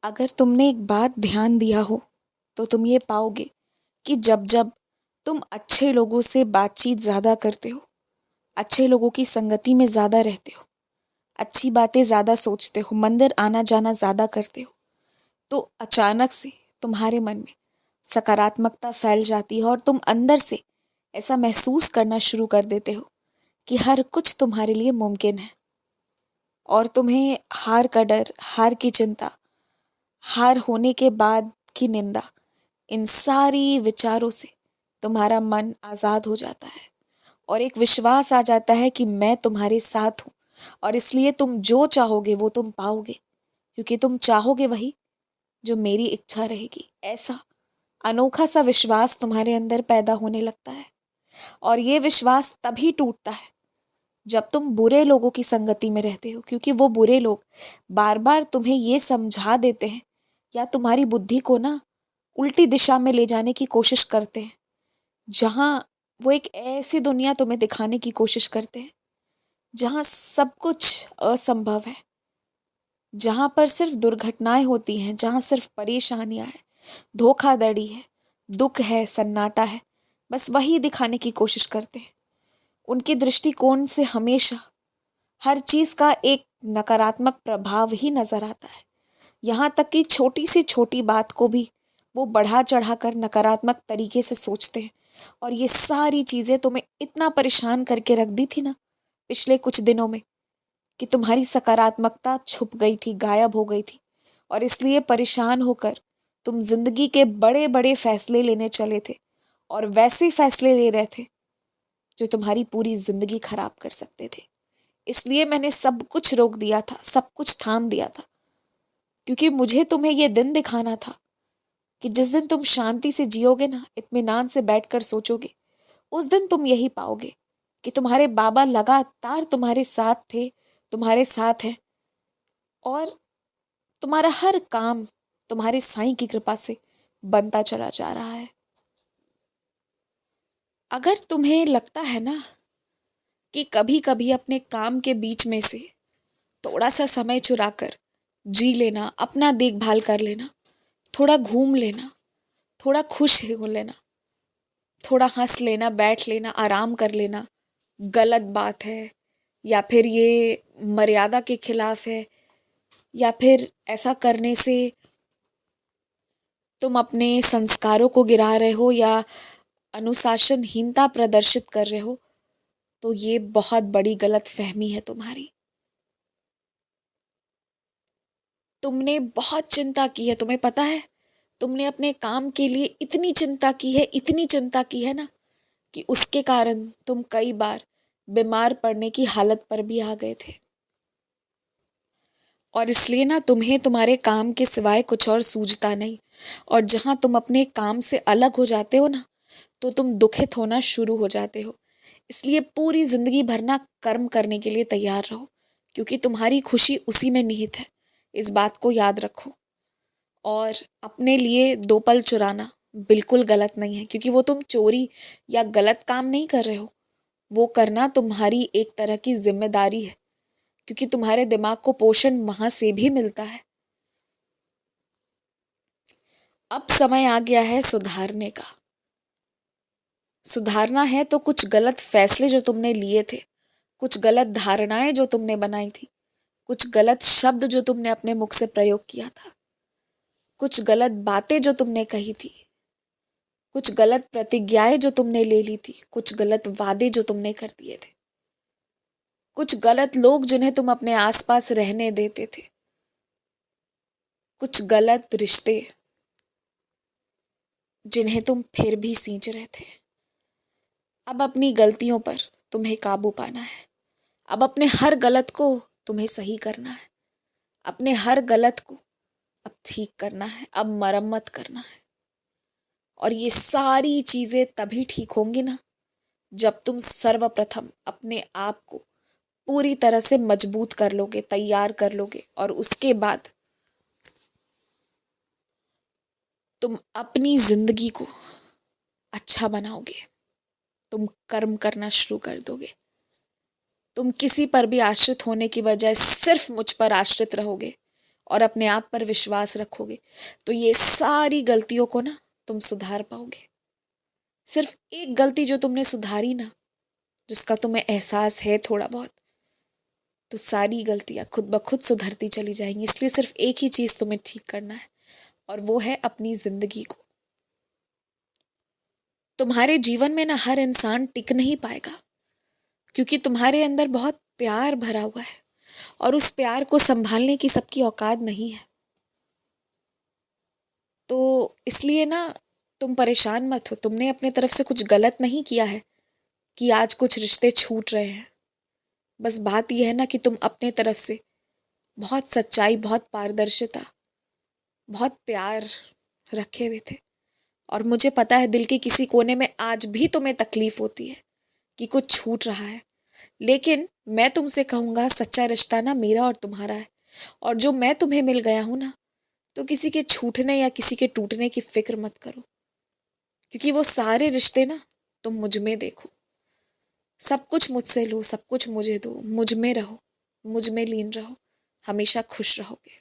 अगर तुमने एक बात ध्यान दिया हो तो तुम ये पाओगे कि जब जब तुम अच्छे लोगों से बातचीत ज़्यादा करते हो, अच्छे लोगों की संगति में ज़्यादा रहते हो, अच्छी बातें ज़्यादा सोचते हो, मंदिर आना जाना ज़्यादा करते हो, तो अचानक से तुम्हारे मन में सकारात्मकता फैल जाती है और तुम अंदर से ऐसा महसूस करना शुरू कर देते हो कि हर कुछ तुम्हारे लिए मुमकिन है। और तुम्हें हार का डर, हार की चिंता, हार होने के बाद की निंदा, इन सारी विचारों से तुम्हारा मन आज़ाद हो जाता है और एक विश्वास आ जाता है कि मैं तुम्हारे साथ हूँ और इसलिए तुम जो चाहोगे वो तुम पाओगे, क्योंकि तुम चाहोगे वही जो मेरी इच्छा रहेगी। ऐसा अनोखा सा विश्वास तुम्हारे अंदर पैदा होने लगता है और ये विश्वास तभी टूटता है जब तुम बुरे लोगों की संगति में रहते हो, क्योंकि वो बुरे लोग बार बार तुम्हें ये समझा देते हैं या तुम्हारी बुद्धि को ना उल्टी दिशा में ले जाने की कोशिश करते हैं, जहाँ वो एक ऐसी दुनिया तुम्हें दिखाने की कोशिश करते हैं जहाँ सब कुछ असंभव है, जहाँ पर सिर्फ दुर्घटनाएं होती हैं, जहाँ सिर्फ परेशानियां हैं, धोखाधड़ी है, दुख है, सन्नाटा है, बस वही दिखाने की कोशिश करते हैं। उनके दृष्टिकोण से हमेशा हर चीज का एक नकारात्मक प्रभाव ही नजर आता है। यहाँ तक कि छोटी से छोटी बात को भी वो बढ़ा चढ़ाकर नकारात्मक तरीके से सोचते हैं। और ये सारी चीजें तुम्हें इतना परेशान करके रख दी थी ना पिछले कुछ दिनों में, कि तुम्हारी सकारात्मकता छुप गई थी, गायब हो गई थी और इसलिए परेशान होकर तुम जिंदगी के बड़े बड़े फैसले लेने चले थे और वैसे फैसले ले रहे थे जो तुम्हारी पूरी जिंदगी खराब कर सकते थे। इसलिए मैंने सब कुछ रोक दिया था, सब कुछ थाम दिया था, क्योंकि मुझे तुम्हें ये दिन दिखाना था कि जिस दिन तुम शांति से जियोगे ना, इत्मीनान से बैठकर सोचोगे, उस दिन तुम यही पाओगे कि तुम्हारे बाबा लगातार तुम्हारे साथ थे, तुम्हारे साथ हैं और तुम्हारा हर काम तुम्हारे साईं की कृपा से बनता चला जा रहा है। अगर तुम्हें लगता है ना कि कभी कभी अपने काम के बीच में से थोड़ा सा समय चुराकर जी लेना, अपना देखभाल कर लेना, थोड़ा घूम लेना, थोड़ा खुश हो लेना, थोड़ा हंस लेना, बैठ लेना, आराम कर लेना गलत बात है, या फिर ये मर्यादा के खिलाफ है, या फिर ऐसा करने से तुम अपने संस्कारों को गिरा रहे हो या अनुशासनहीनता प्रदर्शित कर रहे हो, तो ये बहुत बड़ी गलत फहमी है तुम्हारी। तुमने बहुत चिंता की है, तुम्हें पता है, तुमने अपने काम के लिए इतनी चिंता की है, इतनी चिंता की है ना, कि उसके कारण तुम कई बार बीमार पड़ने की हालत पर भी आ गए थे। और इसलिए ना तुम्हें तुम्हारे काम के सिवाय कुछ और सूझता नहीं, और जहां तुम अपने काम से अलग हो जाते हो ना, तो तुम दुखित होना शुरू हो जाते हो। इसलिए पूरी जिंदगी भर ना कर्म करने के लिए तैयार रहो, क्योंकि तुम्हारी खुशी उसी में निहित है। इस बात को याद रखो। और अपने लिए दो पल चुराना बिल्कुल गलत नहीं है, क्योंकि वो तुम चोरी या गलत काम नहीं कर रहे हो, वो करना तुम्हारी एक तरह की जिम्मेदारी है, क्योंकि तुम्हारे दिमाग को पोषण वहां से भी मिलता है। अब समय आ गया है सुधारने का। सुधारना है तो कुछ गलत फैसले जो तुमने लिए थे, कुछ गलत धारणाएं जो तुमने बनाई थी, कुछ गलत शब्द जो तुमने अपने मुख से प्रयोग किया था, कुछ गलत बातें जो तुमने कही थी, कुछ गलत प्रतिज्ञाएं जो तुमने ले ली थी, कुछ गलत वादे जो तुमने कर दिए थे, कुछ गलत लोग जिन्हें तुम अपने आसपास रहने देते थे, कुछ गलत रिश्ते जिन्हें तुम फिर भी सींच रहे थे। अब अपनी गलतियों पर तुम्हें काबू पाना है। अब अपने हर गलत को तुम्हें सही करना है। अपने हर गलत को अब ठीक करना है, अब मरम्मत करना है। और ये सारी चीजें तभी ठीक होंगी ना, जब तुम सर्वप्रथम अपने आप को पूरी तरह से मजबूत कर लोगे, तैयार कर लोगे, और उसके बाद तुम अपनी जिंदगी को अच्छा बनाओगे। तुम कर्म करना शुरू कर दोगे। तुम किसी पर भी आश्रित होने की बजाय सिर्फ मुझ पर आश्रित रहोगे और अपने आप पर विश्वास रखोगे तो ये सारी गलतियों को ना तुम सुधार पाओगे। सिर्फ एक गलती जो तुमने सुधारी ना, जिसका तुम्हें एहसास है थोड़ा बहुत, तो सारी गलतियां खुद ब खुद सुधरती चली जाएंगी। इसलिए सिर्फ एक ही चीज तुम्हें ठीक करना है और वो है अपनी जिंदगी को। तुम्हारे जीवन में ना हर इंसान टिक नहीं पाएगा, क्योंकि तुम्हारे अंदर बहुत प्यार भरा हुआ है और उस प्यार को संभालने की सबकी औकात नहीं है। तो इसलिए ना तुम परेशान मत हो, तुमने अपने तरफ से कुछ गलत नहीं किया है कि आज कुछ रिश्ते छूट रहे हैं। बस बात यह है ना कि तुम अपने तरफ से बहुत सच्चाई, बहुत पारदर्शिता, बहुत प्यार रखे हुए थे। और मुझे पता है दिल के किसी कोने में आज भी तुम्हें तकलीफ होती है कि कुछ छूट रहा है, लेकिन मैं तुमसे कहूँगा सच्चा रिश्ता ना मेरा और तुम्हारा है। और जो मैं तुम्हें मिल गया हूँ ना, तो किसी के छूटने या किसी के टूटने की फिक्र मत करो, क्योंकि वो सारे रिश्ते ना तुम मुझ में देखो। सब कुछ मुझसे लो, सब कुछ मुझे दो, मुझ में रहो, मुझ में लीन रहो, हमेशा खुश रहोगे।